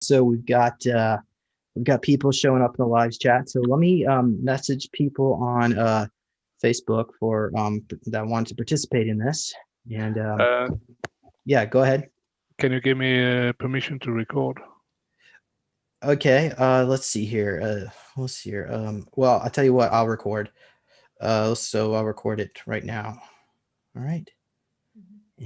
So we've got people showing up in the live chat. So let me message people on Facebook for that want to participate in this. And yeah, go ahead. Can you give me permission to record? Okay, let's see here. Let's see here. Well, I'll tell you what, I'll record. So I'll record it right now. All right.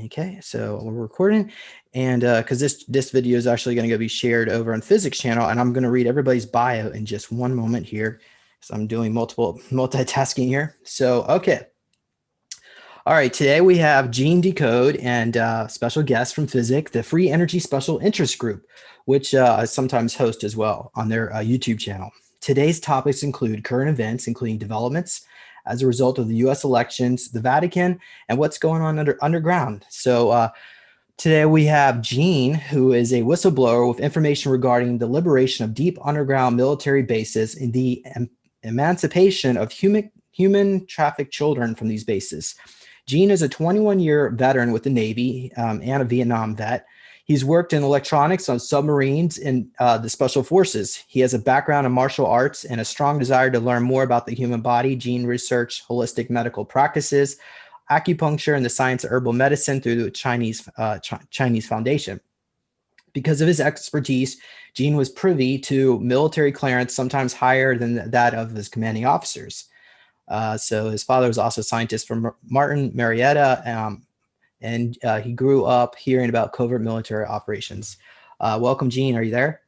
Okay, so we're recording, and because this video is actually going to be shared over on Physics channel, and I'm going to read everybody's bio in just one moment here, so I'm doing multitasking here. So okay, all right. Today we have Gene Decode and special guest from Physics, the Free Energy Special Interest Group, which I sometimes host as well on their YouTube channel. Today's topics include current events, including developments as a result of the U.S. elections, the Vatican, and what's going on underground. So today we have Gene, who is a whistleblower with information regarding the liberation of deep underground military bases and the emancipation of human trafficked children from these bases. Gene is a 21-year veteran with the Navy and a Vietnam vet. He's worked in electronics on submarines in the Special Forces. He has a background in martial arts and a strong desire to learn more about the human body. Gene researched holistic medical practices, acupuncture, and the science of herbal medicine through the Chinese Foundation. Because of his expertise, Gene was privy to military clearance, sometimes higher than that of his commanding officers. So his father was also a scientist from Martin Marietta, and he grew up hearing about covert military operations. Welcome, Gene. Are you there?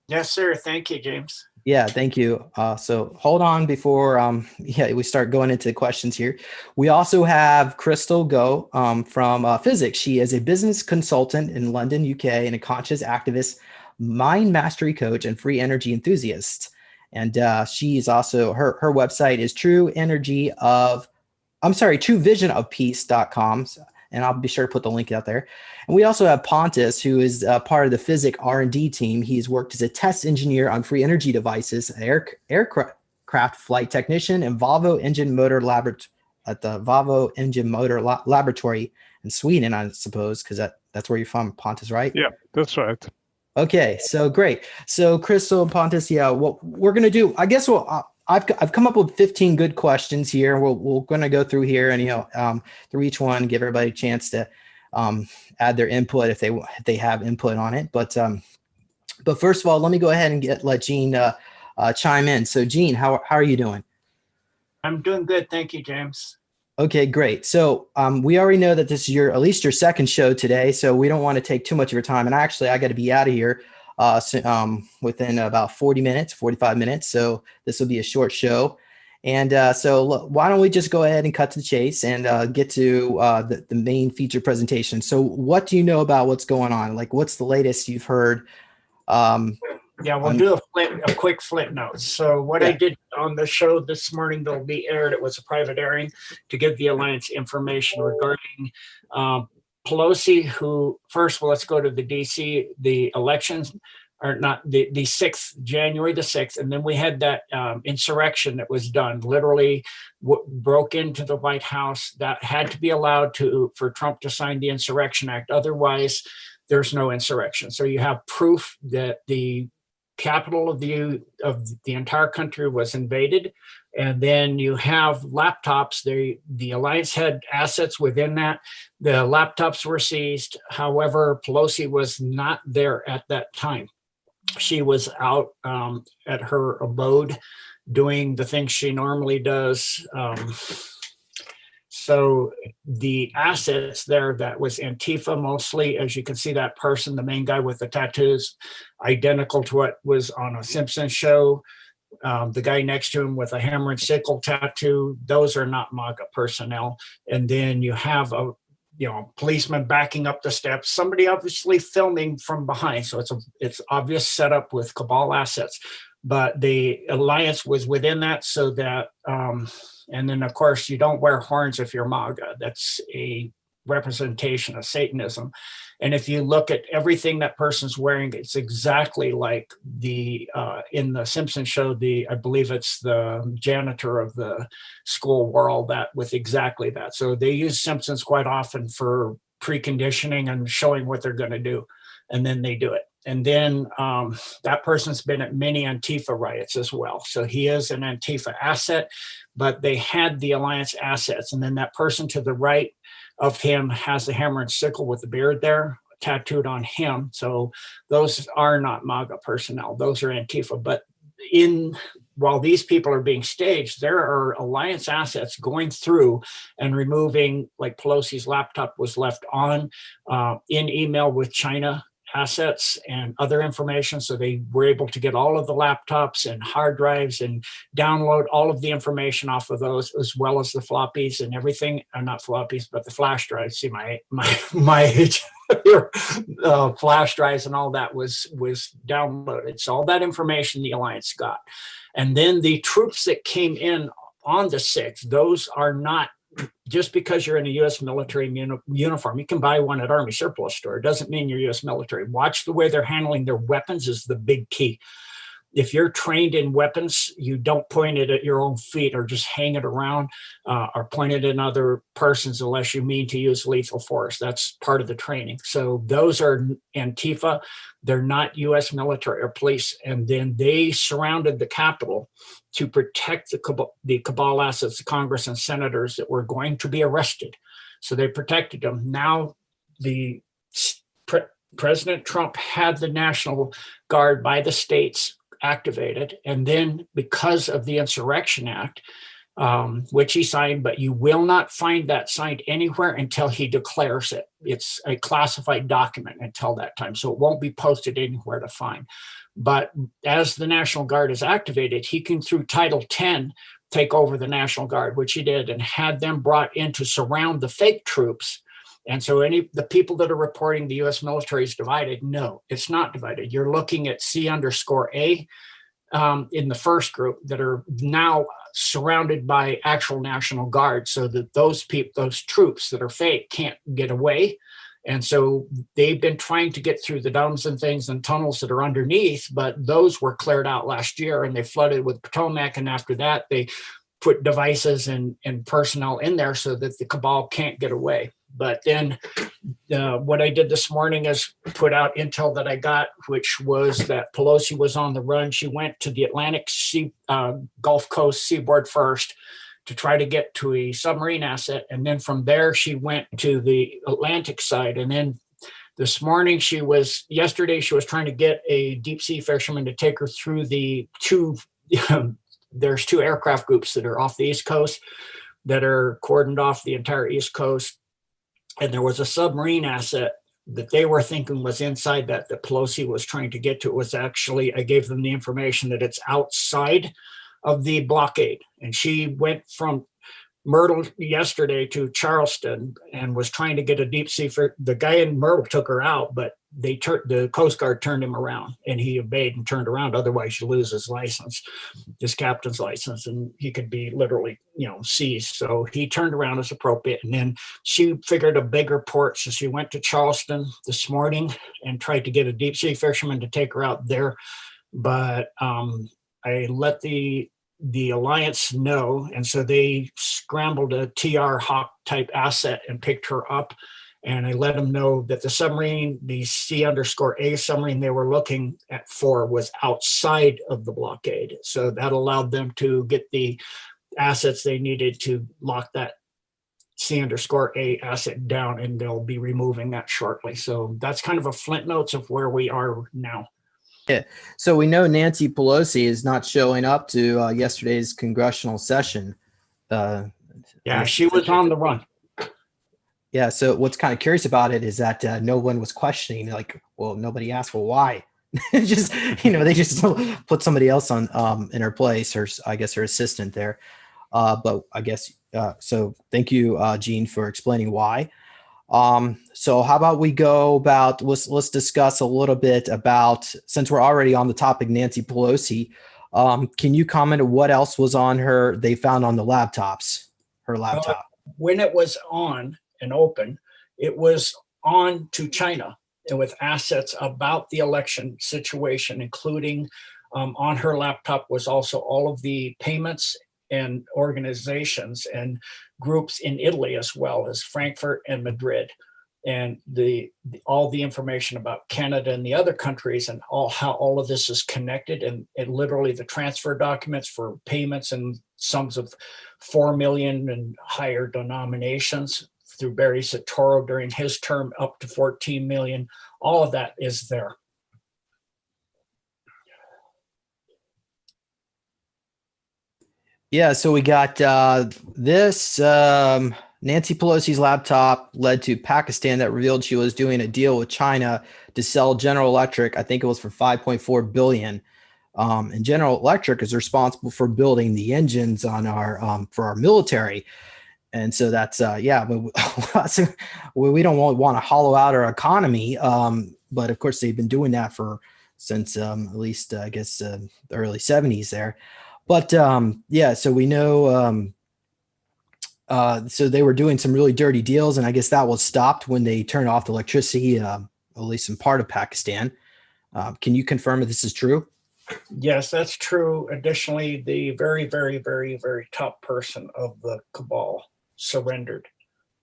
Yes, sir. Thank you, James. Yeah, thank you. So hold on before we start going into the questions here. We also have Crystal Go from Physics. She is a business consultant in London, UK, and a conscious activist, mind mastery coach, and free energy enthusiast. And she's also, her website is truevisionofpeace.com. And I'll be sure to put the link out there. And we also have Pontus, who is part of the Physics R&D team. He's worked as a test engineer on free energy devices, aircraft flight technician, and Volvo Engine Motor Laboratory in Sweden, I suppose, because that's where you're from, Pontus, right? Yeah, that's right. Okay, so great. So Crystal and Pontus, yeah, what we're gonna do, I guess I've come up with 15 good questions here. We're going to go through here and through each one, give everybody a chance to add their input if they have input on it. But first of all, let me go ahead and let Gene chime in. So Gene, how are you doing? I'm doing good, thank you, James. Okay, great. So we already know that this is at least your second show today, so we don't want to take too much of your time. And actually, I got to be out of here within about 45 minutes. So this will be a short show. And so why don't we just go ahead and cut to the chase and get to the main feature presentation. So what do you know about what's going on? Like, what's the latest you've heard? Yeah, we'll do a quick flip note. So what I did on the show this morning that'll be aired, it was a private airing to give the Alliance information regarding Pelosi, who first, well, let's go to the DC, the elections are not the 6th, January the 6th. And then we had that insurrection that was done, literally broke into the White House. That had to be allowed for Trump to sign the Insurrection Act. Otherwise, there's no insurrection. So you have proof that the capital of the entire country was invaded. And then you have laptops. The Alliance had assets within that. The laptops were seized. However, Pelosi was not there at that time. She was out at her abode doing the things she normally does. So the assets there, that was Antifa mostly, as you can see, that person, the main guy with the tattoos, identical to what was on a Simpsons show. The guy next to him with a hammer and sickle tattoo, those are not MAGA personnel. And then you have a policeman backing up the steps, somebody obviously filming from behind. So it's obvious setup with cabal assets. But the Alliance was within that, so that and then, of course, you don't wear horns if you're MAGA. That's a representation of Satanism. And if you look at everything that person's wearing, it's exactly like in the Simpsons show, I believe it's the janitor of the school world, that with exactly that. So they use Simpsons quite often for preconditioning and showing what they're going to do. and then they do it. And then that person's been at many Antifa riots as well. So he is an Antifa asset, but they had the Alliance assets. And then that person to the right of him has the hammer and sickle with the beard there tattooed on him. So those are not MAGA personnel. Those are Antifa. But while these people are being staged, there are Alliance assets going through and removing, like Pelosi's laptop was left on in email with China assets and other information. So they were able to get all of the laptops and hard drives and download all of the information off of those, as well as the floppies and everything. Not floppies, but the flash drives. See my age. Flash drives and all that was downloaded. So all that information the Alliance got. And then the troops that came in on the 6th, those are not, just because you're in a U.S. military uniform, you can buy one at Army surplus store. It doesn't mean you're U.S. military. Watch the way they're handling their weapons is the big key. If you're trained in weapons, you don't point it at your own feet or just hang it around or point it in other persons unless you mean to use lethal force. That's part of the training. So those are Antifa. They're not U.S. military or police. And then they surrounded the Capitol to protect the cabal assets, the Congress and senators that were going to be arrested. So they protected them. Now President Trump had the National Guard by the states activated. And then because of the Insurrection Act, which he signed, but you will not find that signed anywhere until he declares it. It's a classified document until that time. So it won't be posted anywhere to find. But as the National Guard is activated, he can, through Title 10, take over the National Guard, which he did, and had them brought in to surround the fake troops. And so the people that are reporting the U.S. military is divided, no, it's not divided. You're looking at C_A in the first group that are now surrounded by actual National Guard, so that those troops that are fake can't get away. And so they've been trying to get through the domes and things and tunnels that are underneath, but those were cleared out last year and they flooded with Potomac. And after that, they put devices and personnel in there so that the cabal can't get away. But then what I did this morning is put out intel that I got, which was that Pelosi was on the run. She went to the Atlantic Gulf Coast seaboard first to try to get to a submarine asset. And then from there, she went to the Atlantic side. And then yesterday, she was trying to get a deep sea fisherman to take her through the there's 2 aircraft groups that are off the East Coast that are cordoned off the entire East Coast. And there was a submarine asset that they were thinking was inside that Pelosi was trying to get to. It was actually, I gave them the information that it's outside of the blockade. And she went from Myrtle yesterday to Charleston and was trying to get a deep sea. The guy in Myrtle took her out, but the Coast Guard turned him around and he obeyed and turned around. Otherwise you lose his license, his captain's license, and he could be literally, seized. So he turned around as appropriate. And then she figured a bigger port. So she went to Charleston this morning and tried to get a deep sea fisherman to take her out there. But I let the Alliance know. And so they scrambled a TR Hawk type asset and picked her up. And I let them know that the submarine, the C_A submarine they were looking at for, was outside of the blockade. So that allowed them to get the assets they needed to lock that C_A asset down, and they'll be removing that shortly. So that's kind of a flint notes of where we are now. Yeah. So we know Nancy Pelosi is not showing up to yesterday's congressional session. Yeah, she was on the run. Yeah. So what's kind of curious about it is that no one was questioning, like, well, nobody asked, well, why? Just, they just put somebody else on in her place, or I guess her assistant there. But I guess, so thank you, Gene, for explaining why. So how about we let's discuss a little bit about, since we're already on the topic, Nancy Pelosi, can you comment on what else was on they found on the her laptop? When it was on and open, it was on to China and with assets about the election situation, including on her laptop was also all of the payments and organizations and groups in Italy, as well as Frankfurt and Madrid. and all the information about Canada and the other countries and how all of this is connected, and literally the transfer documents for payments and sums of 4 million and higher denominations through Barry Soetoro during his term up to 14 million. All of that is there. Yeah, so we got this. Nancy Pelosi's laptop led to Pakistan that revealed she was doing a deal with China to sell General Electric. I think it was for 5.4 billion. And General Electric is responsible for building the engines on our for our military. And so that's yeah, but we don't want to hollow out our economy. But of course, they've been doing that since at least I guess the early 70s there. But yeah, so we know. So they were doing some really dirty deals, and I guess that was stopped when they turned off the electricity, at least in part of Pakistan. Can you confirm if this is true? Yes, that's true. Additionally, the very, very, very, very top person of the cabal surrendered.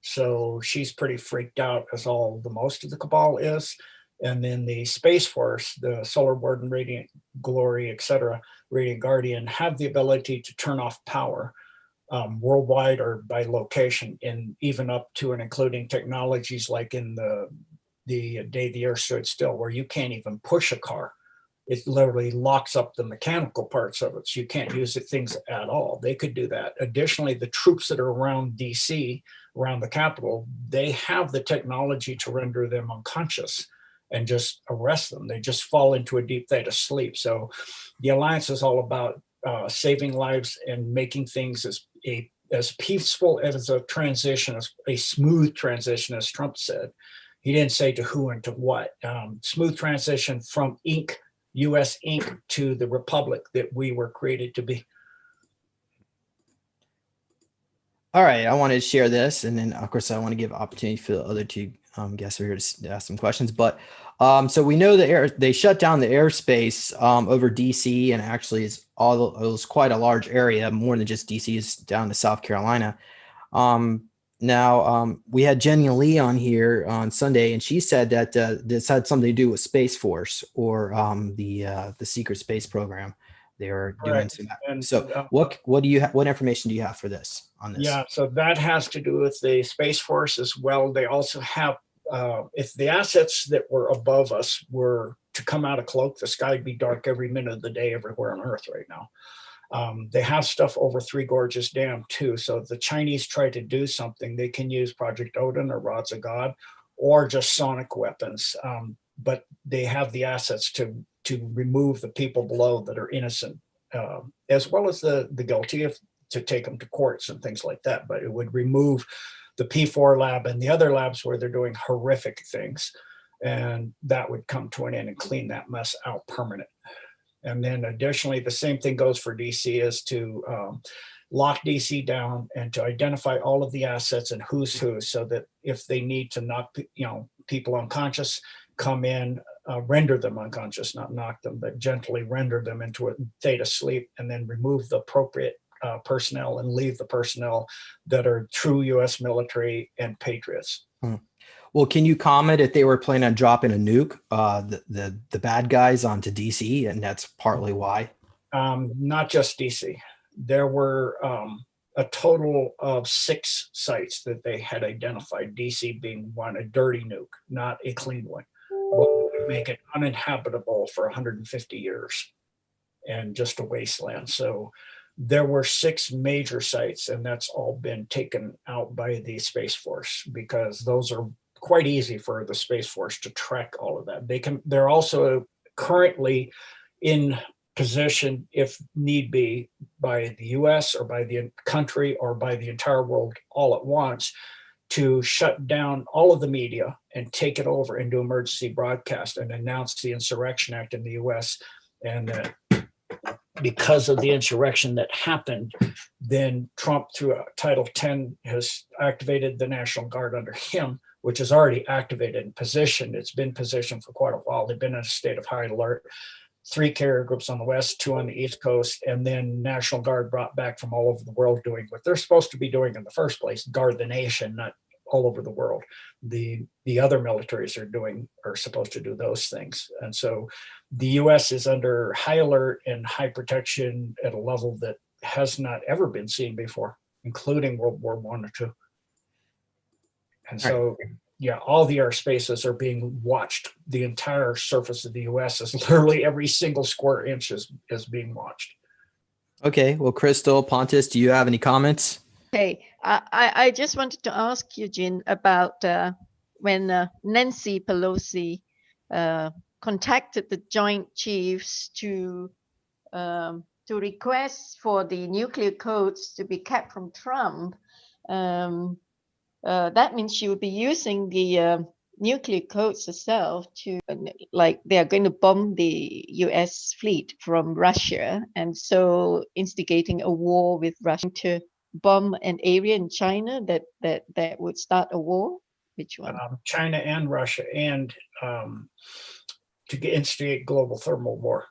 So she's pretty freaked out, as all the most of the cabal is. And then the Space Force, the Solar Warden, Radiant Glory, etc., Radiant Guardian, have the ability to turn off power worldwide or by location, and even up to and including technologies like in the day the Earth stood still, where you can't even push a car. It literally locks up the mechanical parts of it, so you can't use things at all. They could do that. Additionally, the troops that are around DC, around the Capitol, they have the technology to render them unconscious and just arrest them. They just fall into a deep theta sleep. So the Alliance is all about saving lives and making things as peaceful as a transition, as a smooth transition, as Trump said. He didn't say to who and to what. Smooth transition from U.S. Inc. to the republic that we were created to be. All right, I wanted to share this, and then of course I want to give opportunity for the other two guests who are here to ask some questions. But so we know they shut down the airspace over DC, and actually it was quite a large area, more than just DC, is down to South Carolina. Now we had Jenny Lee on here on Sunday, and she said that this had something to do with Space Force or the secret space program. They were doing some. And, so what information do you have for this on this? Yeah, so that has to do with the Space Force as well. They also have, if the assets that were above us were to come out of cloak, the sky would be dark every minute of the day everywhere on Earth right now. They have stuff over Three Gorges Dam too. So if the Chinese try to do something, they can use Project Odin or Rods of God or just sonic weapons. But they have the assets to remove the people below that are innocent, as well as the guilty, to take them to courts and things like that. But it would remove the P4 lab and the other labs where they're doing horrific things. And that would come to an end and clean that mess out permanent. And then additionally, the same thing goes for DC, is to lock DC down and to identify all of the assets and who's who, so that if they need to knock people unconscious, come in, render them unconscious, not knock them, but gently render them into a theta sleep, and then remove the appropriate personnel and leave the personnel that are true U.S. military and patriots. Well, can you comment if they were planning on dropping a nuke, the bad guys onto DC, and that's partly why? Not just DC. There were a total of 6 sites that they had identified, DC being one, a dirty nuke, not a clean one. What would make it uninhabitable for 150 years and just a wasteland. So there were 6 major sites, and that's all been taken out by the Space Force, because those are quite easy for the Space Force to track all of that. They're also currently in position, if need be, by the US or by the country or by the entire world all at once, to shut down all of the media and take it over into emergency broadcast and announce the Insurrection Act in the US. And because of the insurrection that happened, then Trump, through Title 10, has activated the National Guard under him, which is already activated and positioned. It's been positioned for quite a while. They've been in a state of high alert. 3 carrier groups on the West, 2 on the East Coast, and then National Guard brought back from all over the world doing what they're supposed to be doing in the first place, guard the nation, not all over the world. The other militaries are supposed to do those things. And so the US is under high alert and high protection at a level that has not ever been seen before, including World War I or II. And so, yeah, all the airspaces are being watched. The entire surface of the US is literally every single square inch is being watched. Okay. Well, Crystal, Pontus, do you have any comments? Okay, I just wanted to ask Eugene about when Nancy Pelosi contacted the Joint Chiefs to request for the nuclear codes to be kept from Trump. That means she would be using the nuclear codes herself to, like, they are going to bomb the US fleet from Russia, and so instigating a war with Russia to bomb an area in China that would start a war. Which one? China and Russia, and to instigate global thermal war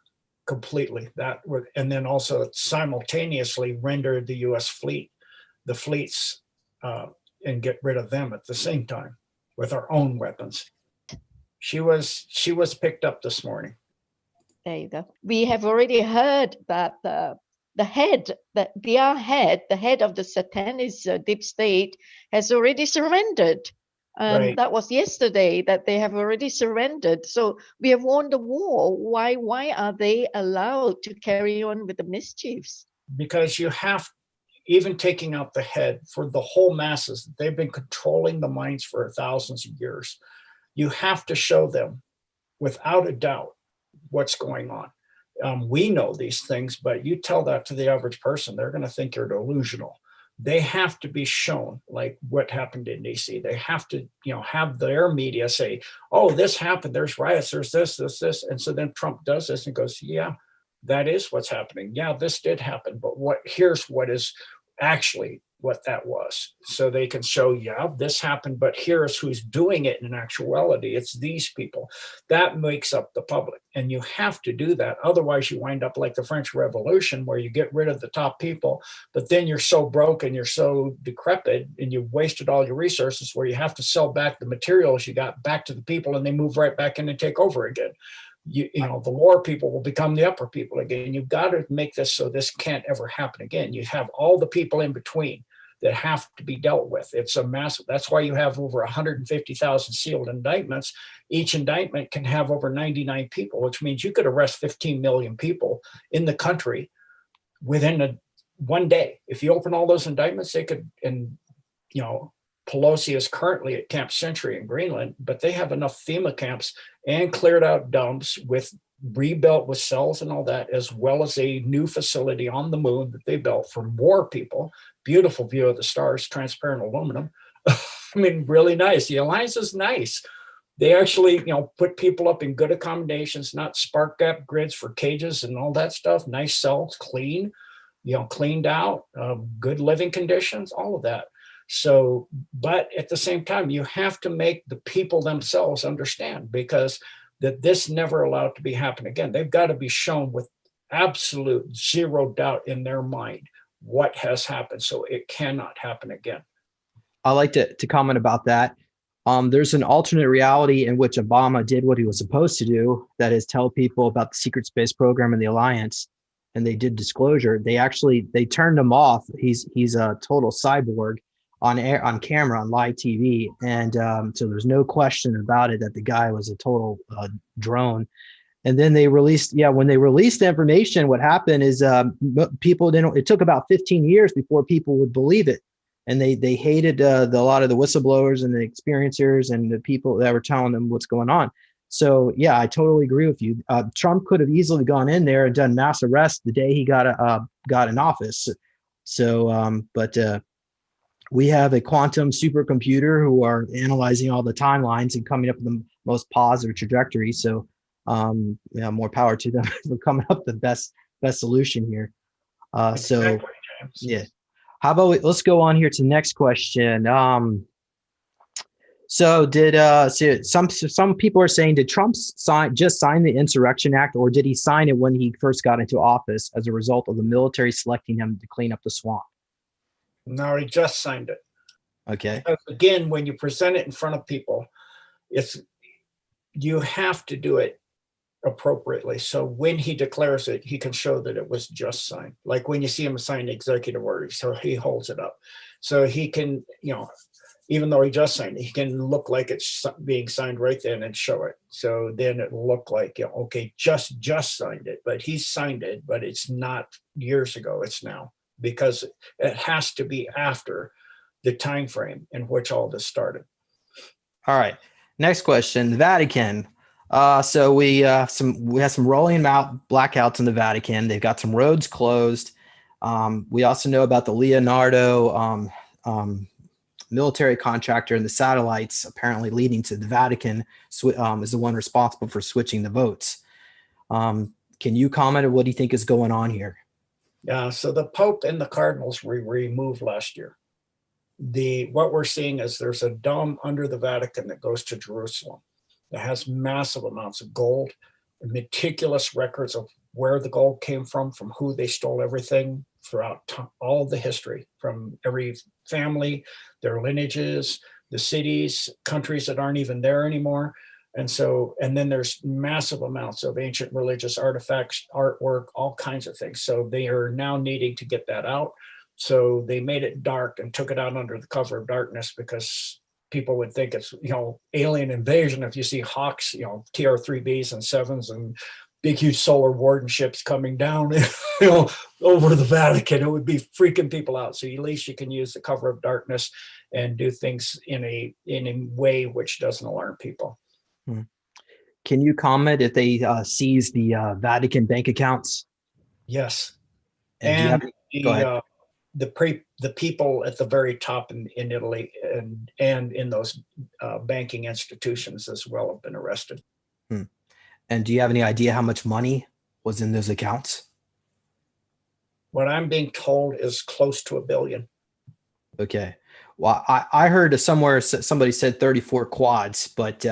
completely. And then also simultaneously render the U.S. fleet, the fleets, and get rid of them at the same time with our own weapons. She was picked up this morning. There you go. We have already heard that the head of the satanist deep state has already surrendered. Right. That was yesterday that they have already surrendered. So we have won the war. Why are they allowed to carry on with the mischiefs? Because you have, even taking out the head, for the whole masses, they've been controlling the minds for thousands of years. You have to show them without a doubt what's going on. We know these things, but you tell that to the average person, they're going to think you're delusional. They have to be shown, like what happened in DC. They have to, have their media say, oh, this happened, there's riots, there's this. And so then Trump does this and goes, yeah, that is what's happening. Yeah, this did happen, but here's what is actually what that was. So they can show, yeah, this happened, but here's who's doing it in actuality. It's these people. That makes up the public. And you have to do that. Otherwise, you wind up like the French Revolution, where you get rid of the top people, but then you're so broke and you're so decrepit and you've wasted all your resources, where you have to sell back the materials you got back to the people, and they move right back in and take over again. The lower people will become the upper people again. You've got to make this so this can't ever happen again. You have all the people in between that have to be dealt with. It's a massive, that's why you have over 150,000 sealed indictments. Each indictment can have over 99 people, which means you could arrest 15 million people in the country within one day. If you open all those indictments, they could, and Pelosi is currently at Camp Century in Greenland, but they have enough FEMA camps and cleared out dumps with rebuilt with cells and all that, as well as a new facility on the moon that they built for more people. Beautiful view of the stars, transparent aluminum. I mean, really nice. The alliance is nice. They actually, put people up in good accommodations, not spark gap grids for cages and all that stuff. Nice cells, clean, cleaned out, good living conditions, all of that. So, but at the same time, you have to make the people themselves understand, because that this never allowed to be happen again. They've got to be shown with absolute zero doubt in their mind what has happened, so it cannot happen again. I like to comment about that. There's an alternate reality in which Obama did what he was supposed to do, that is, tell people about the secret space program and the alliance, and they did disclosure. They turned him off. He's a total cyborg on camera, on live TV, and so there's no question about it that the guy was a total drone. And then when they released the information, what happened is people didn't. It took about 15 years before people would believe it, and they hated a lot of the whistleblowers and the experiencers and the people that were telling them what's going on. So yeah, I totally agree with you. Trump could have easily gone in there and done mass arrests the day he got in office. So, but we have a quantum supercomputer who are analyzing all the timelines and coming up with the most positive trajectory. So, more power to them for coming up with the best solution here. So, yeah. How about let's go on here to the next question. So some people are saying, did Trump just sign the Insurrection Act, or did he sign it when he first got into office as a result of the military selecting him to clean up the swamp? No, he just signed it. Okay. Because again, when you present it in front of people, you have to do it appropriately. So when he declares it, he can show that it was just signed. Like when you see him sign executive orders, so he holds it up. So he can, even though he just signed it, he can look like it's being signed right then and show it. So then it'll look like, okay, just signed it, but he signed it, but it's not years ago, it's now, because it has to be after the time frame in which all this started. All right. Next question. The Vatican. So we have some rolling blackouts in the Vatican. They've got some roads closed. We also know about the Leonardo military contractor and the satellites apparently leading to the Vatican is the one responsible for switching the votes. Can you comment on what do you think is going on here? Yeah. So the Pope and the cardinals were removed last year. What we're seeing is there's a dome under the Vatican that goes to Jerusalem that has massive amounts of gold, meticulous records of where the gold came from who they stole everything throughout all the history, from every family, their lineages, the cities, countries that aren't even there anymore. And then there's massive amounts of ancient religious artifacts, artwork, all kinds of things. So they are now needing to get that out. So they made it dark and took it out under the cover of darkness because people would think it's, alien invasion. If you see Hawks, TR-3Bs and 7s and big, huge solar warden ships coming down, over the Vatican, it would be freaking people out. So at least you can use the cover of darkness and do things in a way which doesn't alarm people. Can you comment if they seize the Vatican bank accounts? Yes. And do you have go ahead. The people at the very top in Italy and in those banking institutions as well have been arrested. And do you have any idea how much money was in those accounts? What I'm being told is close to $1 billion. Okay. Well, I heard somewhere somebody said 34 quads, but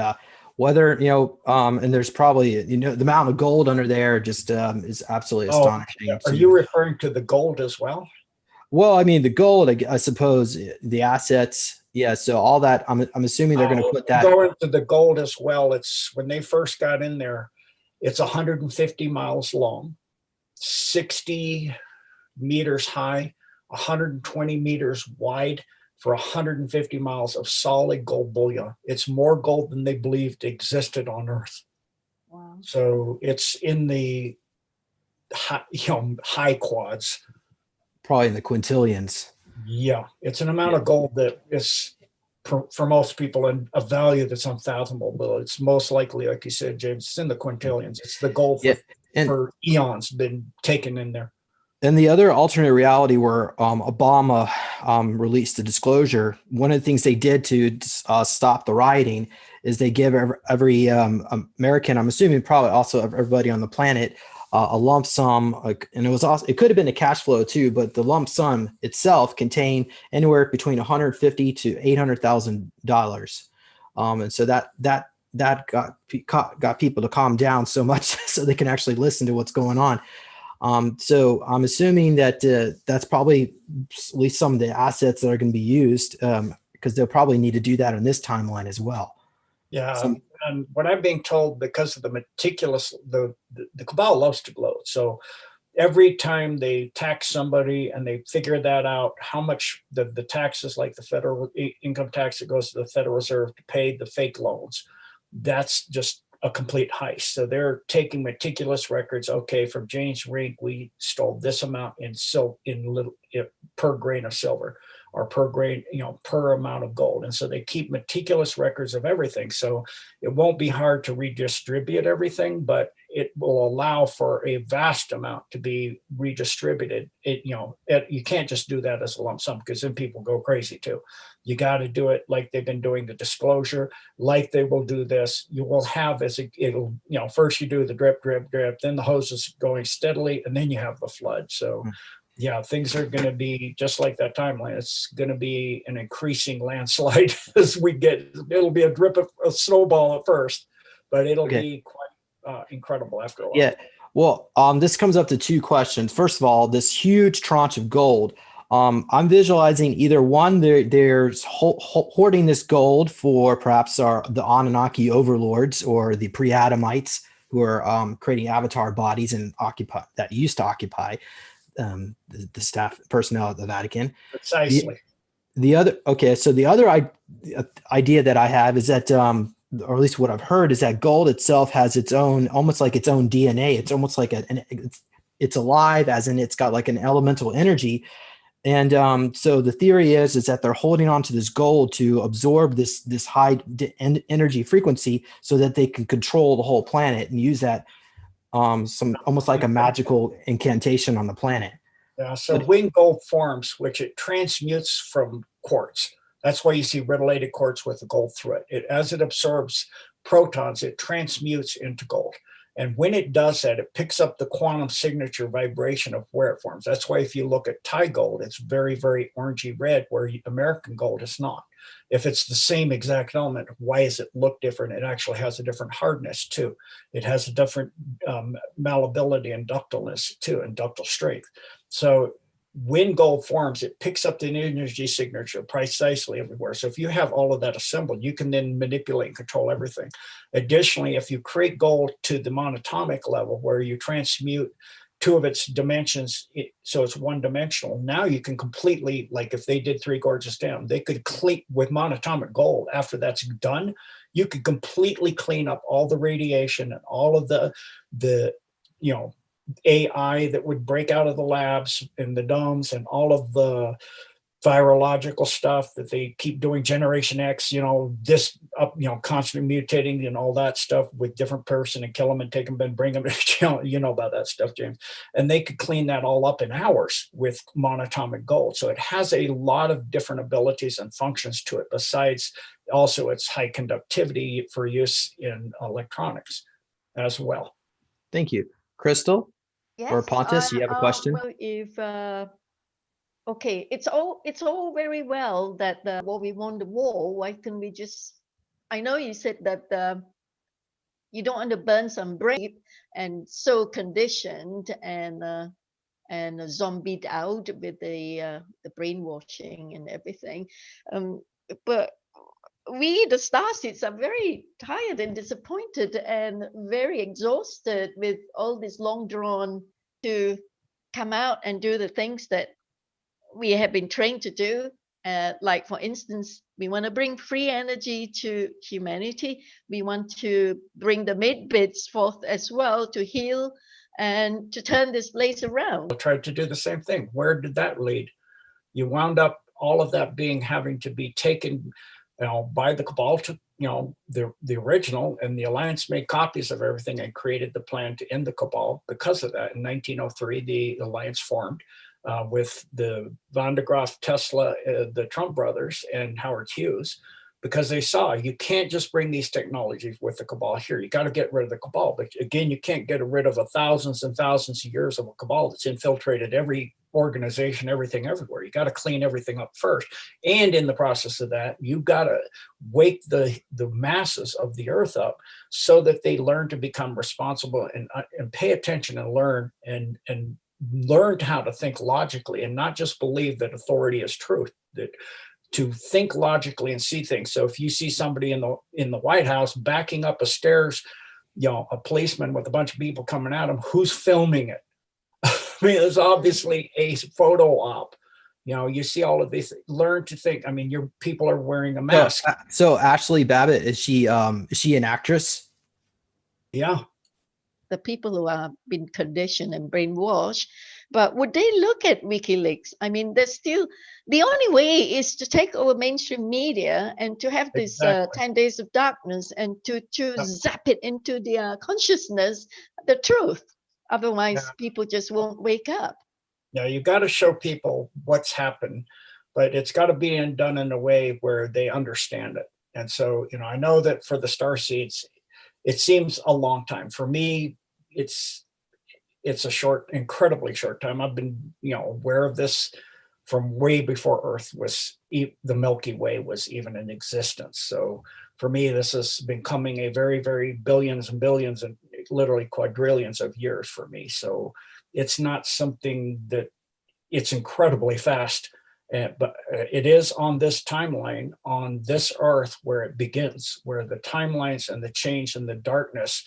whether, and there's probably, the amount of gold under there just is absolutely astonishing. Are you referring to the gold as well? Well, I mean, the gold, I suppose, the assets. Yeah. So all that, I'm assuming they're going to put that. Go into the gold as well. It's when they first got in there, it's 150 miles long, 60 meters high, 120 meters wide for 150 miles of solid gold bullion. It's more gold than they believed existed on Earth. Wow. So it's in the high quads. Probably in the quintillions. Yeah, it's an amount of gold that is, for most people, a value that's unfathomable. But it's most likely, like you said, James, it's in the quintillions. It's the gold for eons been taken in there. And the other alternate reality where Obama released the disclosure, one of the things they did to stop the rioting is they give every American, I'm assuming probably also everybody on the planet, a lump sum, and it could have been a cash flow too, but the lump sum itself contained anywhere between $150,000 to $800,000, and so that got people to calm down so much so they can actually listen to what's going on. So I'm assuming that that's probably at least some of the assets that are going to be used because they'll probably need to do that on this timeline as well. Yeah. And what I'm being told, because of the meticulous, the cabal loves to gloat. So every time they tax somebody and they figure that out, how much the taxes, like the federal income tax that goes to the Federal Reserve to pay the fake loans, that's just a complete heist. So they're taking meticulous records. Okay, from James Rink, we stole this amount per grain of silver, or per grain, per amount of gold. And so they keep meticulous records of everything. So it won't be hard to redistribute everything, but it will allow for a vast amount to be redistributed. You can't just do that as a lump sum because then people go crazy too. You got to do it like they've been doing the disclosure, like they will do this. You will have first you do the drip, drip, drip, then the hose is going steadily, and then you have the flood. So yeah, things are going to be just like that timeline. It's going to be an increasing landslide as it'll be a drip of a snowball at first, but it'll be quite incredible after a while. Yeah. Well, this comes up to two questions. First of all, this huge tranche of gold, I'm visualizing either one, they're hoarding this gold for perhaps the Anunnaki overlords or the pre-Adamites who are creating avatar bodies and that used to occupy the staff personnel at the Vatican. Precisely. The other, okay, so the other idea that I have is that, or at least what I've heard, is that gold itself has its own, almost like its own DNA. It's almost like it's alive, as in it's got like an elemental energy. And so the theory is that they're holding on to this gold to absorb this high energy frequency so that they can control the whole planet and use that some almost like a magical incantation on the planet. Yeah, so when gold forms, which it transmutes from quartz. That's why you see retilated quartz with the gold through it. As it absorbs protons, it transmutes into gold. And when it does that, it picks up the quantum signature vibration of where it forms. That's why if you look at Thai gold, it's very, very orangey red, where American gold is not. If it's the same exact element, why does it look different? It actually has a different hardness too. It has a different malleability and ductileness too, and ductile strength. So when gold forms, it picks up the energy signature precisely everywhere. So if you have all of that assembled, you can then manipulate and control everything. Additionally, if you create gold to the monatomic level, where you transmute two of its dimensions, so it's one dimensional, now you can completely, like if they did 3 gorges down, they could clean with monatomic gold. After that's done, you could completely clean up all the radiation and all of the AI that would break out of the labs and the domes, and all of the virological stuff that they keep doing, Generation X, this up, constantly mutating and all that stuff with different person, and kill them and take them and bring them to jail. You know about that stuff, James. And they could clean that all up in hours with monatomic gold. So it has a lot of different abilities and functions to it, besides also its high conductivity for use in electronics as well. Thank you. Crystal? Yes, Or Pontus, you have a question? well, if okay, it's all very well that what we want the war. Why can we just? I know you said that you don't want to burn some brain and so conditioned and zombied out with the brainwashing and everything, but we the starseeds are very tired and disappointed and very exhausted with all this long drawn to come out and do the things that we have been trained to do. Like for instance, we want to bring free energy to humanity. We want to bring the mid-bits forth as well to heal and to turn this place around. Tried to do the same thing. Where did that lead? You wound up all of that being having to be taken by the cabal to the original, and the Alliance made copies of everything and created the plan to end the cabal. Because of that, in 1903, the Alliance formed with the Van de Graaff, Tesla, the Trump brothers, and Howard Hughes, because they saw you can't just bring these technologies with the cabal here. You got to get rid of the cabal. But again, you can't get rid of thousands and thousands of years of a cabal that's infiltrated every organization, everything, everywhere. You got to clean everything up first. And in the process of that, you've got to wake the masses of the earth up so that they learn to become responsible and pay attention and learn and learn how to think logically and not just believe that authority is truth, that to think logically and see things. So if you see somebody in the White House backing up a stairs, a policeman with a bunch of people coming at him, who's filming it? I mean, it's obviously a photo op. You see all of these. Learn to think. I mean, your people are wearing a mask. So Ashley Babbitt, is she an actress? Yeah. The people who are been conditioned and brainwashed, but would they look at WikiLeaks? I mean, there's still the only way is to take over mainstream media and to have this 10 days of darkness and to zap it into their consciousness, the truth. Otherwise, people just won't wake up. Yeah, you got to show people what's happened, but it's got to be done in a way where they understand it. And so, I know that for the starseeds, it seems a long time. For me, it's a incredibly short time. I've been, aware of this from way before Earth the Milky Way was even in existence. So for me, this has been coming a very, very billions and billions and literally quadrillions of years for me. So it's not something that it's incredibly fast. But it is on this timeline, on this earth, where it begins, where the timelines and the change and the darkness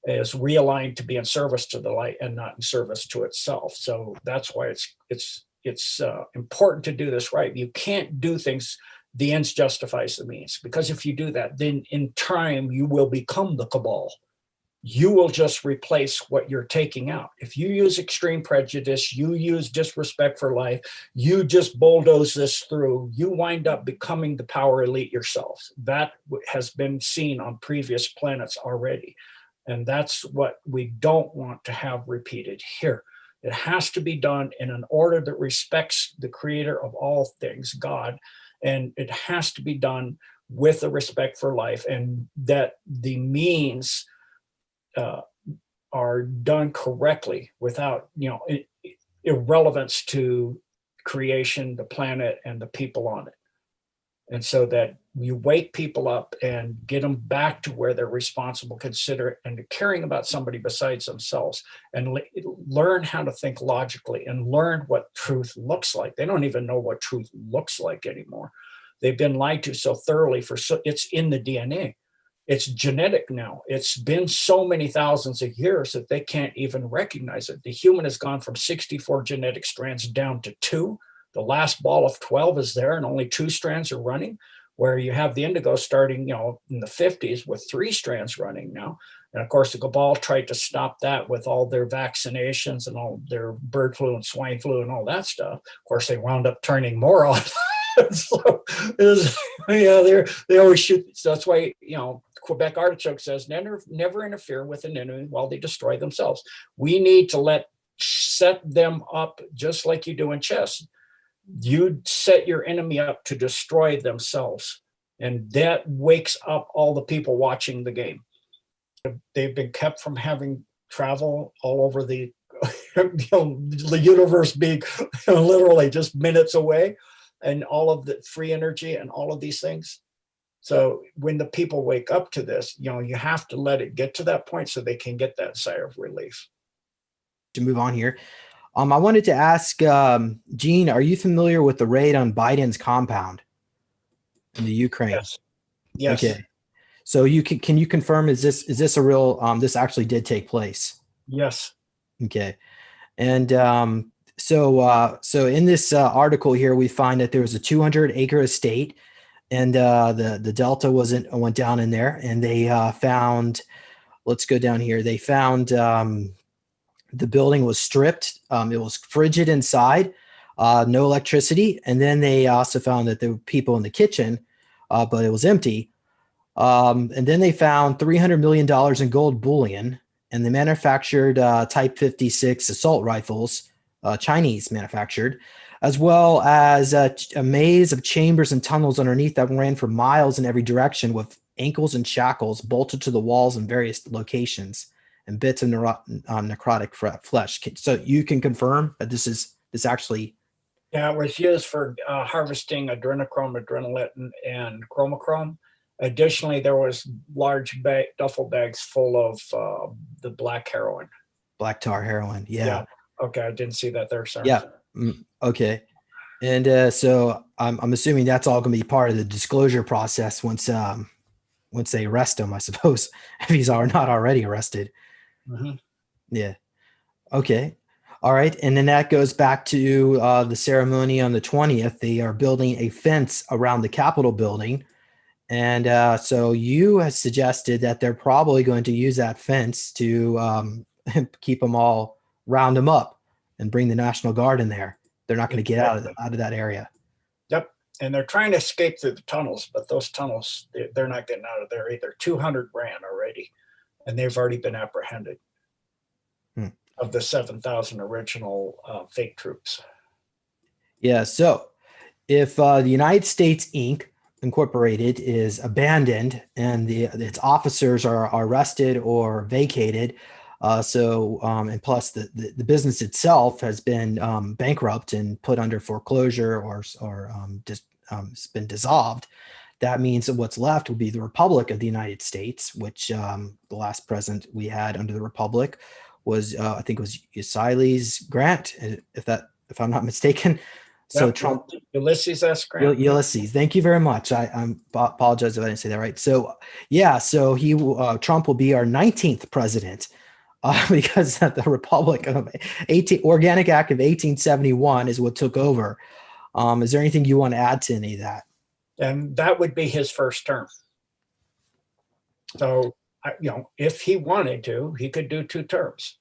is realigned to be in service to the light and not in service to itself. So that's why it's important to do this right. You can't do things, the ends justifies the means, because if you do that, then in time you will become the cabal. You will just replace what you're taking out. If you use extreme prejudice, you use disrespect for life, you just bulldoze this through, you wind up becoming the power elite yourself. That has been seen on previous planets already. And that's what we don't want to have repeated here. It has to be done in an order that respects the creator of all things, God. And it has to be done with a respect for life, and that the means are done correctly without, irrelevance to creation, the planet, and the people on it. And so that you wake people up and get them back to where they're responsible, considerate, and caring about somebody besides themselves, and learn how to think logically and learn what truth looks like. They don't even know what truth looks like anymore. They've been lied to so thoroughly it's in the DNA. It's genetic now. It's been so many thousands of years that they can't even recognize it. The human has gone from 64 genetic strands down to 2. The last ball of 12 is there, and only 2 strands are running, where you have the indigo starting, in the 50s with 3 strands running now. And of course, the cabal tried to stop that with all their vaccinations and all their bird flu and swine flu and all that stuff. Of course, they wound up turning more on. So they always shoot. So that's why, Quebec Artichoke says, never interfere with an enemy while they destroy themselves. We need to set them up just like you do in chess. You set your enemy up to destroy themselves, and that wakes up all the people watching the game. They've been kept from having travel all over the, the universe being literally just minutes away, and all of the free energy and all of these things. So when the people wake up to this, you have to let it get to that point so they can get that sigh of relief. To move on here, I wanted to ask Gene, are you familiar with the raid on Biden's compound in the Ukraine? Yes. Yes. Okay. So can you confirm, is this a real, this actually did take place? Yes. Okay. And so in this article here, we find that there was a 200-acre estate, and the Delta went down in there, and they found, let's go down here. They found the building was stripped. It was frigid inside, no electricity. And then they also found that there were people in the kitchen, but it was empty. And then they found $300 million in gold bullion, and they manufactured Type 56 assault rifles, Chinese manufactured, as well as a maze of chambers and tunnels underneath that ran for miles in every direction, with ankles and shackles bolted to the walls in various locations, and bits of necrotic flesh. So you can confirm that this actually. Yeah, it was used for harvesting adrenochrome, adrenaline, and chromochrome. Additionally, there was large duffel bags full of the black heroin. Black tar heroin. Yeah. Okay, I didn't see that there, sir. Yeah. Okay. And so I'm assuming that's all going to be part of the disclosure process once they arrest him, I suppose, if he's not already arrested. Mm-hmm. Yeah. Okay. All right. And then that goes back to the ceremony on the 20th. They are building a fence around the Capitol building. And so you have suggested that they're probably going to use that fence to keep them all, round them up, and bring the National Guard in there. They're not going to get out of that area. Yep. And they're trying to escape through the tunnels, but those tunnels, they're not getting out of there either. 200 ran already, and they've already been apprehended of the 7,000 original fake troops. Yeah. So if the United States Inc. Incorporated is abandoned and its officers are arrested or vacated, and plus the business itself has been bankrupt and put under foreclosure or it's been dissolved, that means that what's left would be the Republic of the United States, which the last president we had under the Republic was, I think it was Ulysses Grant, if that if I'm not mistaken. So Yep, Trump, Ulysses S. Grant. Ulysses, thank you very much. I apologize if I didn't say that right. So yeah, so Trump will be our 19th president. Because the Republic of Organic Act of 1871 is what took over. Is there anything you want to add to any of that? And that would be his first term. So, if he wanted to, he could do 2 terms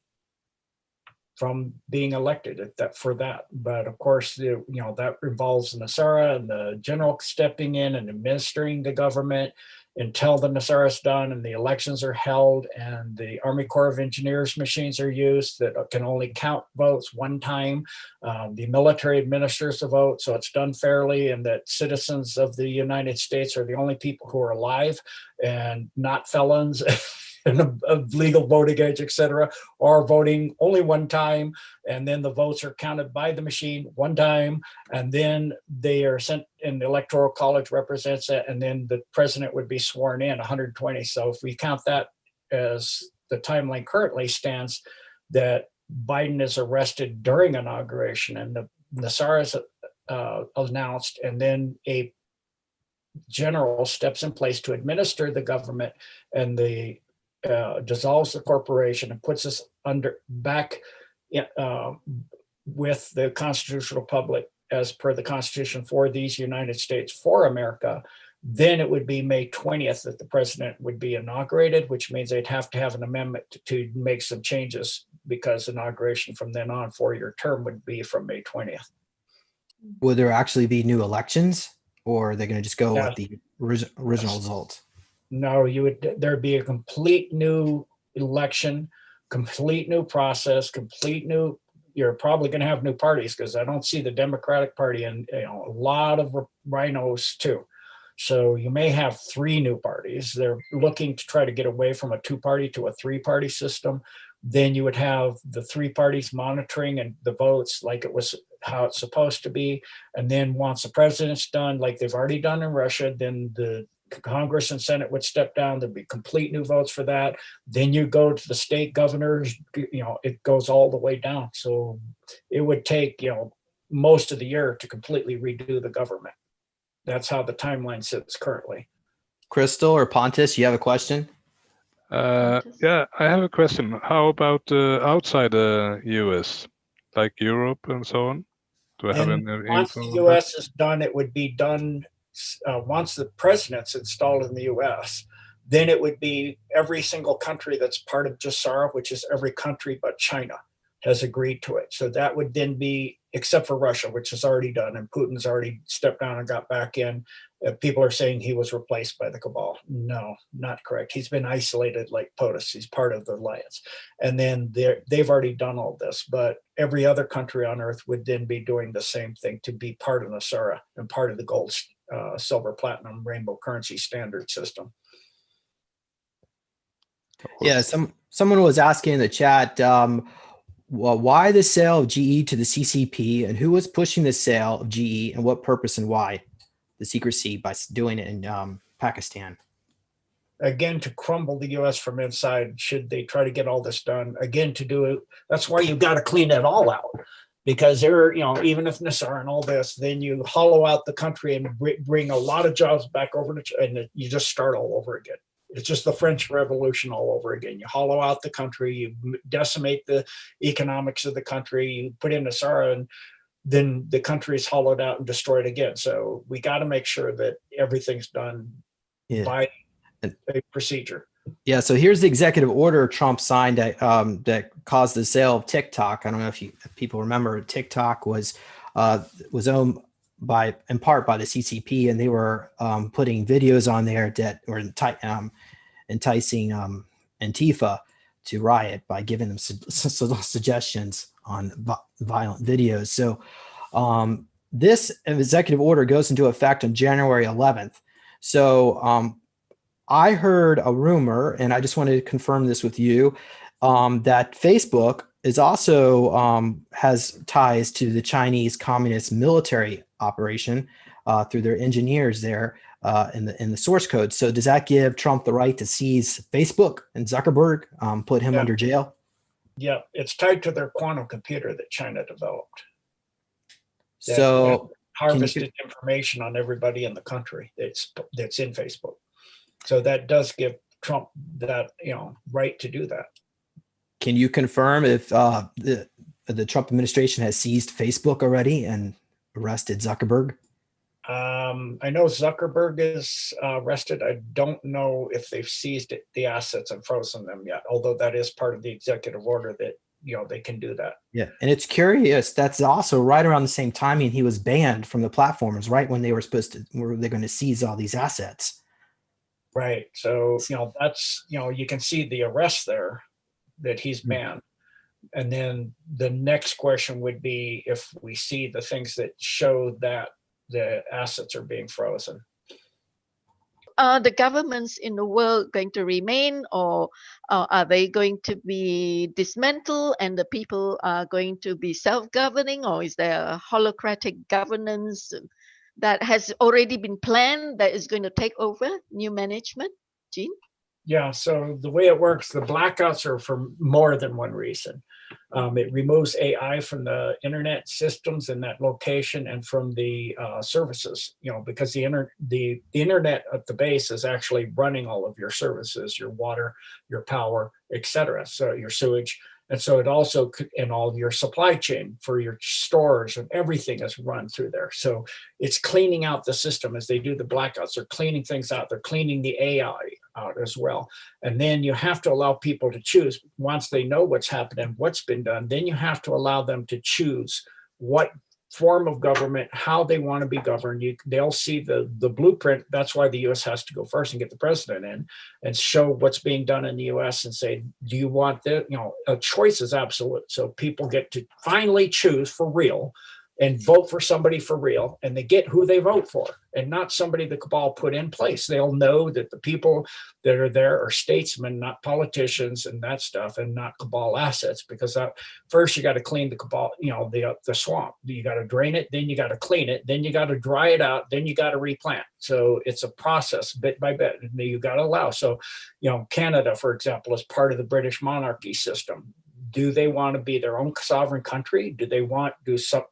from being elected for that. But of course, that involves the Nasara and the general stepping in and administering the government until the Nasara is done and the elections are held and the Army Corps of Engineers machines are used that can only count votes one time. The military administers the vote, so it's done fairly, and that citizens of the United States are the only people who are alive and not felons and of legal voting age, etc., are voting only one time, and then the votes are counted by the machine one time, and then they are sent, and the electoral college represents it, and then the president would be sworn in 120. So if we count that as the timeline currently stands, that Biden is arrested during inauguration and the Nasara is announced, and then a general steps in place to administer the government, and the dissolves the corporation and puts us back with the constitutional republic as per the Constitution for these United States for America. Then it would be May 20th that the president would be inaugurated, which means they'd have to have an amendment to make some changes, because inauguration from then on, 4-year term, would be from May 20th. Will there actually be new elections, or are they going to just go with the original results? No, there'd be a complete new election, complete new process, you're probably going to have new parties, because I don't see the Democratic Party, and a lot of rhinos too. So you may have 3 new parties. They're looking to try to get away from a 2-party to a 3-party system. Then you would have the 3 parties monitoring and the votes like it was how it's supposed to be. And then once the president's done, like they've already done in Russia, then the Congress and Senate would step down. There'd be complete new votes for that. Then you go to the state governors, it goes all the way down. So it would take, most of the year to completely redo the government. That's how the timeline sits currently. Crystal or Pontus, you have a question? Yeah, I have a question. How about outside the US, like Europe and so on? Do I have any once info? the U.S. is done, it would be done once the president's installed in the U.S., then it would be every single country that's part of GSARA, which is every country but China, has agreed to it. So that would then be, except for Russia, which is already done, and Putin's already stepped down and got back in. People are saying he was replaced by the cabal. No, not correct. He's been isolated like POTUS. He's part of the alliance. And then they've already done all this, but every other country on earth would then be doing the same thing to be part of NASARA and part of the gold, silver, platinum, rainbow currency standard system. Yeah, someone was asking in the chat, why the sale of GE to the CCP, and who was pushing the sale of GE, and what purpose and why the secrecy by doing it in Pakistan? Again, to crumble the U.S. from inside, should they try to get all this done. Again, to do it, that's why you've got to clean it all out. Because even if Nassar and all this, then you hollow out the country and bring a lot of jobs back over to China, and you just start all over again. It's just the French Revolution all over again. You hollow out the country, you decimate the economics of the country, you put in Nassar, and then the country is hollowed out and destroyed again. So we got to make sure that everything's done by a procedure. Yeah. So here's the executive order Trump signed that caused the sale of TikTok. I don't know if people remember, TikTok was owned in part by the CCP, and they were putting videos on there that were enticing Antifa to riot by giving them suggestions on violent videos. So this executive order goes into effect on January 11th. So I heard a rumor, and I just wanted to confirm this with you, that Facebook is also has ties to the Chinese Communist military operation through their engineers there in the source code. So does that give Trump the right to seize Facebook and Zuckerberg, put him under jail? Yeah, it's tied to their quantum computer that China developed. So harvested information on everybody in the country that's in Facebook. So that does give Trump that, right to do that. can you confirm if the Trump administration has seized Facebook already and arrested Zuckerberg? I know Zuckerberg is arrested. I don't know if they've seized the assets and frozen them yet, although that is part of the executive order that, they can do that. Yeah. And it's curious. That's also right around the same timing he was banned from the platforms, right when they were they're going to seize all these assets. Right. So, that's, you can see the arrest there that he's banned. And then the next question would be if we see the things that show that the assets are being frozen. Are the governments in the world going to remain, or are they going to be dismantled and the people are going to be self-governing, or is there a holocratic governance that has already been planned that is going to take over new management? Jean? Yeah, so the way it works, the blackouts are for more than one reason. It removes AI from the internet systems in that location and from the services, because the internet at the base is actually running all of your services, your water, your power, etc. So your sewage. And so it also could, and all of your supply chain for your stores and everything is run through there. So it's cleaning out the system as they do the blackouts. They're cleaning things out. They're cleaning the AI out as well. And then you have to allow people to choose. Once they know what's happening, what's been done, then you have to allow them to choose what form of government, how they want to be governed. They'll see the blueprint. That's why the U.S. has to go first and get the president in and show what's being done in the U.S. and say, do you want the, a choice is absolute. So people get to finally choose for real and vote for somebody for real, and they get who they vote for and not somebody the cabal put in place. They'll know that the people that are there are statesmen, not politicians and that stuff, and not cabal assets, because first you got to clean the cabal, the swamp. You got to drain it, then you got to clean it, then you got to dry it out, then you got to replant. So it's a process bit by bit, and you got to allow. So, Canada, for example, is part of the British monarchy system. Do they want to be their own sovereign country? Do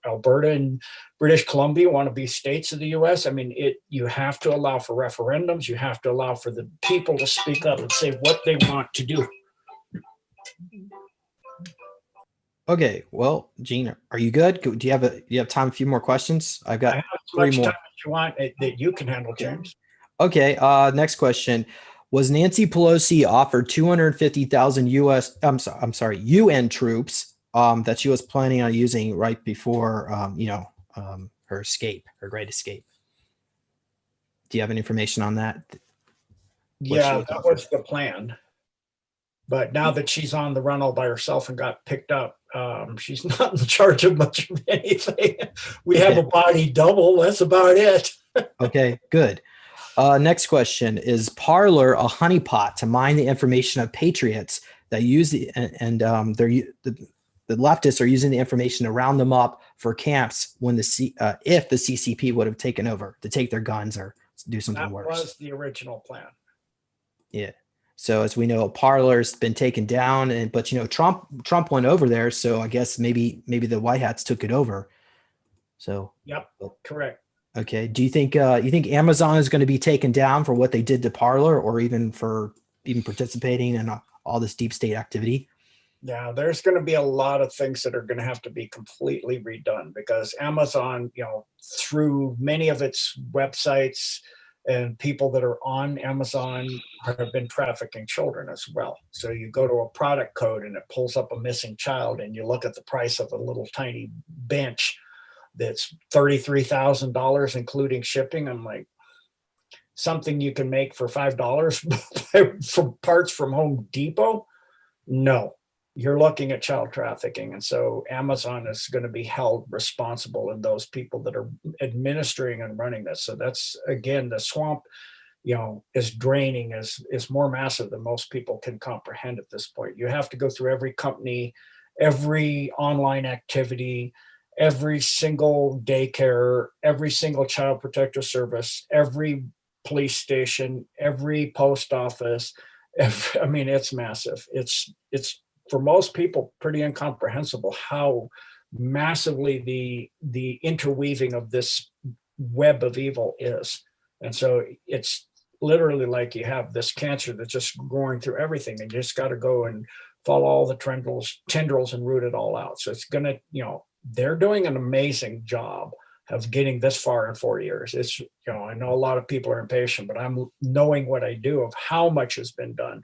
Alberta and British Columbia want to be states of the U.S.? I mean, you have to allow for referendums. You have to allow for the people to speak up and say what they want to do. Okay, well, Jean, are you good? Do you have time? A few more questions? I've got I have as three much more. time as you want that you can handle, James. Okay, next question. Was Nancy Pelosi offered 250,000 UN troops that she was planning on using right before her great escape? Do you have any information on that? Yeah, that was the plan. But now that she's on the run all by herself and got picked up, she's not in charge of much of anything. We have a body double. That's about it. Okay, good. Next question. Is Parler a honeypot to mine the information of patriots that use the leftists are using the information to round them up for camps when if the CCP would have taken over to take their guns or do something worse? That was the original plan. Yeah. So as we know, Parler's been taken down, but Trump went over there, so I guess maybe the White Hats took it over. So. Yep. Correct. Okay. Do you think Amazon is going to be taken down for what they did to Parler, or even for participating in all this deep state activity? Yeah, there's going to be a lot of things that are going to have to be completely redone, because Amazon, through many of its websites and people that are on Amazon have been trafficking children as well. So you go to a product code and it pulls up a missing child, and you look at the price of a little tiny bench that's $33,000, including shipping. I'm like, something you can make for $5 from parts from Home Depot? No, you're looking at child trafficking. And so Amazon is going to be held responsible, and those people that are administering and running this. So that's, again, the swamp, is draining, is more massive than most people can comprehend at this point. You have to go through every company, every online activity, every single daycare, every single child protective service, every police station, every post office. It's massive. It's for most people pretty incomprehensible how massively the interweaving of this web of evil is. And so it's literally like you have this cancer that's just going through everything, and you just got to go and follow all the tendrils and root it all out. So it's gonna, they're doing an amazing job of getting this far in 4 years. It's, I know a lot of people are impatient, but I'm knowing what I do of how much has been done.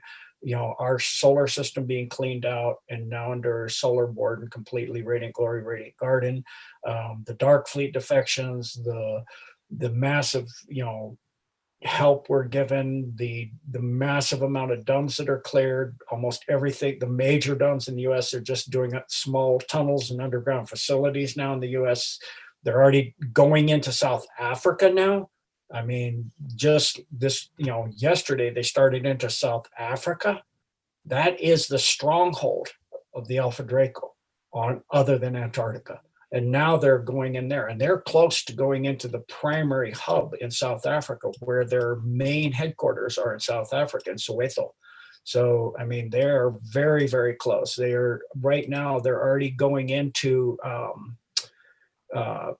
Our solar system being cleaned out and now under solar board and completely Radiant Glory, Radiant Garden, the dark fleet defections, the massive, help we're given, the massive amount of dumps that are cleared, almost everything, the major dumps in the US are just doing small tunnels and underground facilities now in the US. They're already going into South Africa now. I mean, just this, yesterday they started into South Africa. That is the stronghold of the Alpha Draco other than Antarctica. And now they're going in there, and they're close to going into the primary hub in South Africa, where their main headquarters are in South Africa, in Soweto. So, I mean, they're very, very close. They're right now, they're already going into, I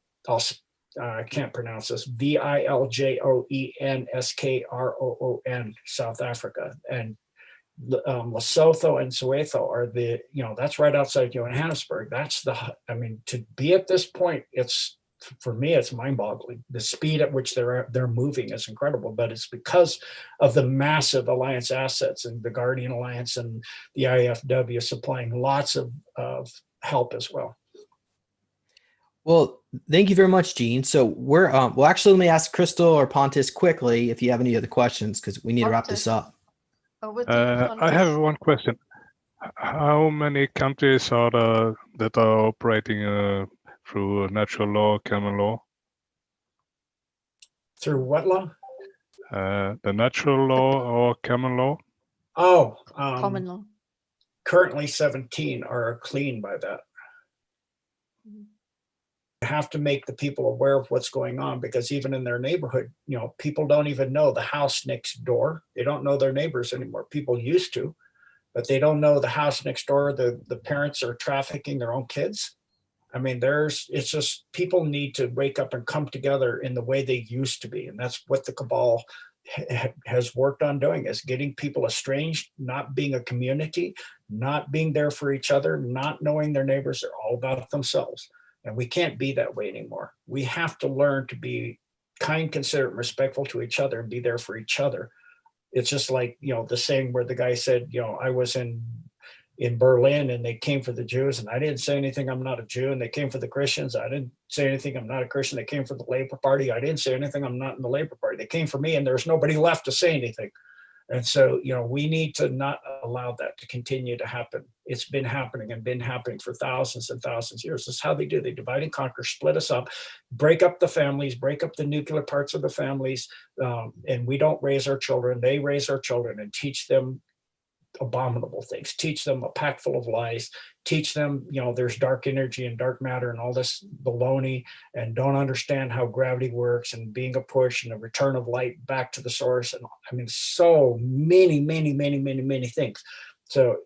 can't pronounce this, Viljoenskroon, South Africa. And Lesotho and Soweto are that's right outside Johannesburg. To be at this point, for me, it's mind-boggling. The speed at which they're moving is incredible, but it's because of the massive alliance assets and the Guardian Alliance and the IFW supplying lots of help as well. Well, thank you very much, Gene. So we're well, actually, let me ask Crystal or Pontus quickly if you have any other questions, because we need to wrap this up. I have one question. How many countries are there that are operating through natural law, common law? Through what law? The natural law or common law? Oh, common law. Currently 17 are clean by that. You have to make the people aware of what's going on, because even in their neighborhood, people don't even know the house next door. They don't know their neighbors anymore. People used to, but they don't know the house next door. The parents are trafficking their own kids. I mean, it's just, people need to wake up and come together in the way they used to be. And that's what the cabal has worked on doing, is getting people estranged, not being a community, not being there for each other, not knowing their neighbors. They're all about themselves. And we can't be that way anymore. We have to learn to be kind, considerate, and respectful to each other and be there for each other. It's just like, the saying where the guy said, I was in Berlin and they came for the Jews and I didn't say anything, I'm not a Jew. And they came for the Christians. I didn't say anything, I'm not a Christian. They came for the Labor Party. I didn't say anything, I'm not in the Labor Party. They came for me and there's nobody left to say anything. And so, we need to not allow that to continue to happen. It's been happening for thousands and thousands of years. This is how they do. They divide and conquer, split us up, break up the families, break up the nuclear parts of the families. And we don't raise our children. They raise our children and teach them abominable things, teach them a pack full of lies, teach them, there's dark energy and dark matter and all this baloney, and don't understand how gravity works and being a push and a return of light back to the source. And I mean, so many, many, many, many, many things. So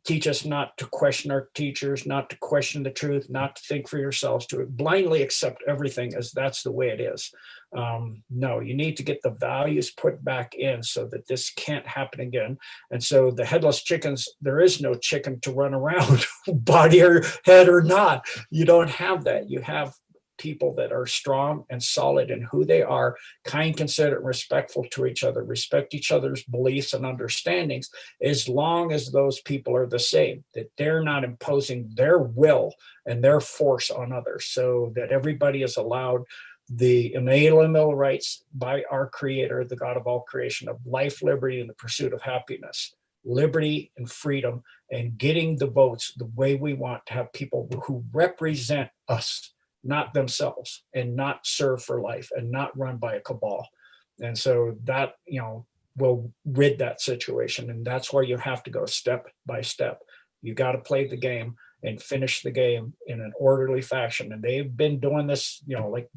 teach us not to question our teachers, not to question the truth, not to think for yourselves, to blindly accept everything as that's the way it is. No, you need to get the values put back in so that this can't happen again. And so the headless chickens, there is no chicken to run around, body or head or not. You don't have that. You have people that are strong and solid in who they are, kind, considerate, respectful to each other, respect each other's beliefs and understandings, as long as those people are the same, that they're not imposing their will and their force on others, so that everybody is allowed the inalienable rights by our Creator, the God of all creation, of life, liberty, and the pursuit of happiness, liberty and freedom, and getting the votes the way we want, to have people who represent us, not themselves, and not serve for life and not run by a cabal. And so that, will rid that situation. And that's where you have to go step by step. You got to play the game and finish the game in an orderly fashion. And they've been doing this, like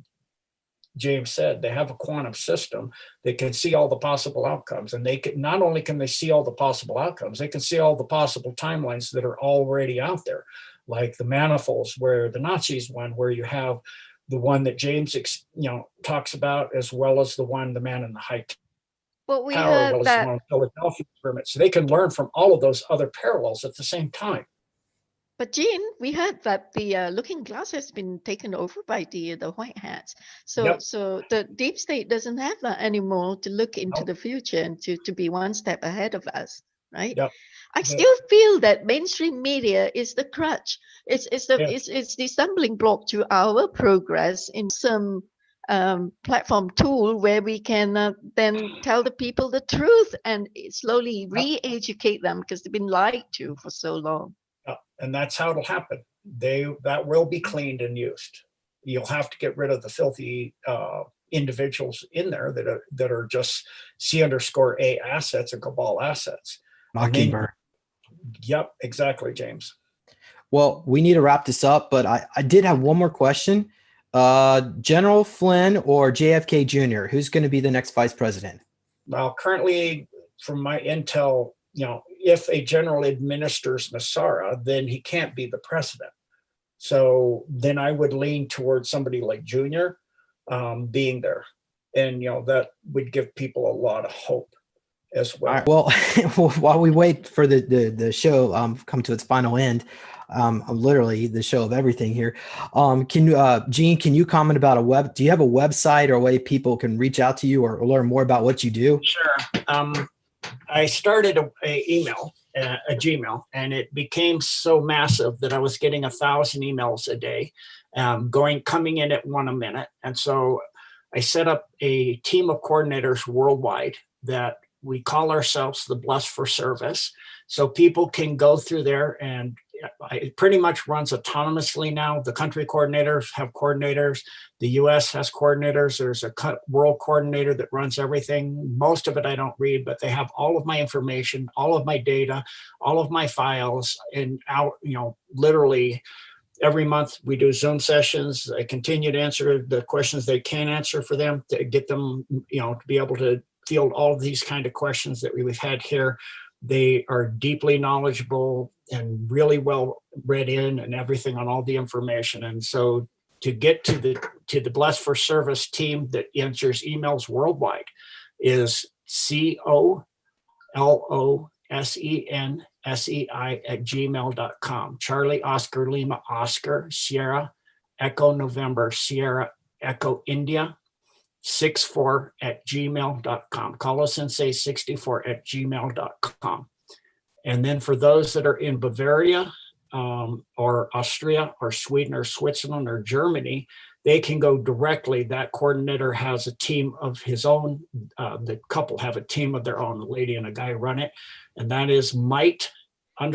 James said, they have a quantum system that can see all the possible outcomes. And they can, not only can they see all the possible outcomes, they can see all the possible timelines that are already out there. like the manifolds where the Nazis went, where you have the one that James, talks about, as well as the man in the high But we tower, as well heard as the one that. in Philadelphia experiment. So they can learn from all of those other parallels at the same time. But Jean, we heard that the Looking Glass has been taken over by the White Hats. So Yep. so the deep state doesn't have that anymore to look into Nope. the future and to be one step ahead of us, right? Yep. I still feel that mainstream media is the crutch. It's Yes. it's the stumbling block to our progress in some platform tool where we can then tell the people the truth and slowly re-educate them because they've been lied to for so long. And that's how it'll happen. That will be cleaned and used. You'll have to get rid of the filthy individuals in there that are just C_A assets and cabal assets. Mockingbird. Yep, exactly, James. Well, we need to wrap this up, but I did have one more question. General Flynn or JFK Jr., who's going to be the next vice president? Well, currently, from my intel, if a general administers Massara, then he can't be the president. So then I would lean towards somebody like Junior being there. And, that would give people a lot of hope as well. Right, well, while we wait for the show come to its final end, literally the show of everything here. Gene, can you comment about do you have a website or a way people can reach out to you or learn more about what you do? Sure. I started a Gmail, and it became so massive that I was getting 1,000 emails a day, coming in at one a minute. And so I set up a team of coordinators worldwide that we call ourselves the Blessed for Service. So people can go through there, and it pretty much runs autonomously now. The country coordinators have coordinators. The US has coordinators. There's a world coordinator that runs everything. Most of it I don't read, but they have all of my information, all of my data, all of my files, and literally every month we do Zoom sessions. I continue to answer the questions they can't answer for them to get them, to be able to field all of these kind of questions that we've had here. They are deeply knowledgeable and really well read in and everything on all the information. And so to get to the Blessed for Service team that answers emails worldwide is COLOSENSEI@gmail.com. Charlie Oscar Lima Oscar Sierra Echo November Sierra Echo India 64@gmail.com. colosensei64@gmail.com. And then for those that are in Bavaria or Austria or Sweden or Switzerland or Germany, they can go directly. That coordinator has a team of his own. The couple have a team of their own. A lady and a guy run it. And that is might of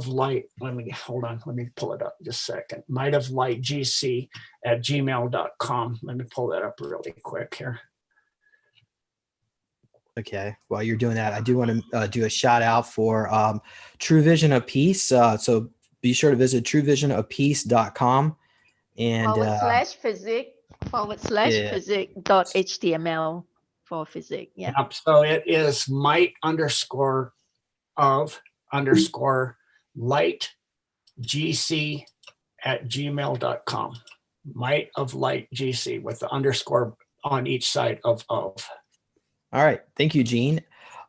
light. Let me pull it up just a second. Might of light GC@gmail.com. Let me pull that up really quick here. Okay, while you're doing that, I do want to do a shout out for True Vision of Peace. So be sure to visit truevisionofpeace.com and /physic.html for physic. Yeah. Yep. So it is might_of_light GC@gmail.com. Might of light GC with the underscore on each side of. All right. Thank you, Gene.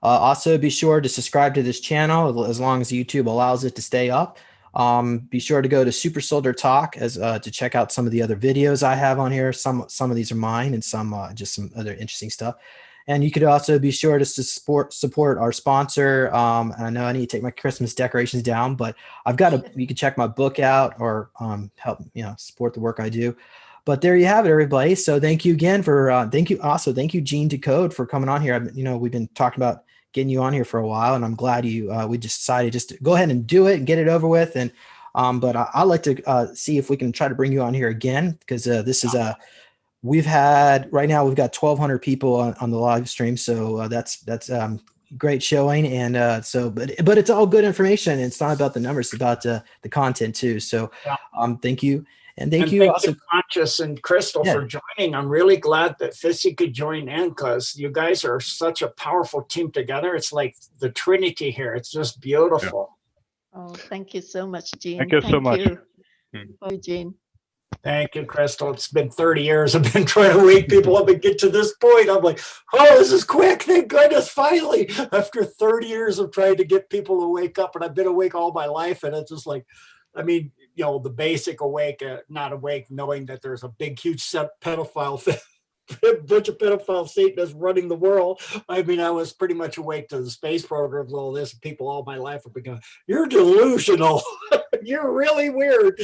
Also, be sure to subscribe to this channel as long as YouTube allows it to stay up. Be sure to go to Super Soldier Talk to check out some of the other videos I have on here. Some of these are mine and some just some other interesting stuff. And you could also be sure to support our sponsor. I know I need to take my Christmas decorations down, but you can check my book out or help support the work I do. But there you have it, everybody. So thank you again thank you, Gene Decode, for coming on here. We've been talking about getting you on here for a while, and I'm glad we just decided just to go ahead and do it and get it over with. And but I'd like to see if we can try to bring you on here again, because this is right now we've got 1,200 people on the live stream. So that's great showing. And but it's all good information. It's not about the numbers, it's about the content too. So thank you. And thank you also, Conscious and Crystal, for joining. I'm really glad that Fissy could join in, because you guys are such a powerful team together. It's like the Trinity here. It's just beautiful. Oh, thank you so much, Jean. Thank you so much. You Mm. for you, Jean. Thank you, Crystal. It's been 30 years. I've been trying to wake people up and get to this point. I'm like, oh, this is quick. Thank goodness, finally. After 30 years of trying to get people to wake up, and I've been awake all my life, and it's just like, I mean, you know, the basic awake, not awake, knowing that there's a big, huge pedophile bunch of pedophile Satanists running the world. I mean, I was pretty much awake to the space programs, all this, and people all my life have been going, you're delusional. You're really weird.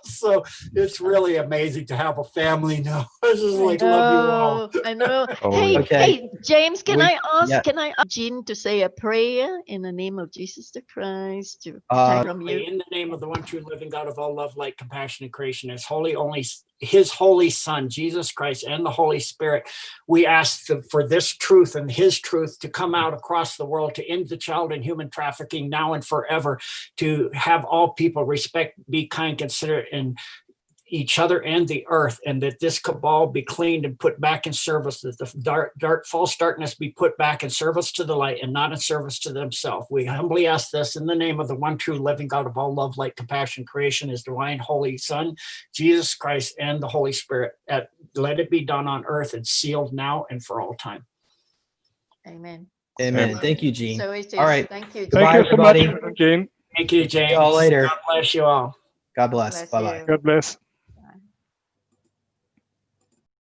So it's really amazing to have a family now. I just like love you all. I know. Oh, hey, yeah. Okay. hey, James, can I ask? yeah. Can I ask Jean to say a prayer in the name of Jesus the Christ to protect from you? In the name of the one true living God of all love, light, compassion, and creation, his holy Son, Jesus Christ, and the Holy Spirit, we ask for this truth and his truth to come out across the world, to end the child and human trafficking now and forever, to have all people respect, be kind, considerate, and each other and the earth, and that this cabal be cleaned and put back in service, that the false darkness be put back in service to the light and not in service to themselves. We humbly ask this in the name of the one true living God of all love, light, compassion, creation, his divine holy Son, Jesus Christ, and the Holy Spirit. Let it be done on earth and sealed now and for all time. Amen. Amen. Thank you, Jean. So it is. All right. Thank you. Goodbye, Thank you so much, everybody. Jane. Thank you, James. See y'all later. God bless you all. God bless. Bye bye. God bless.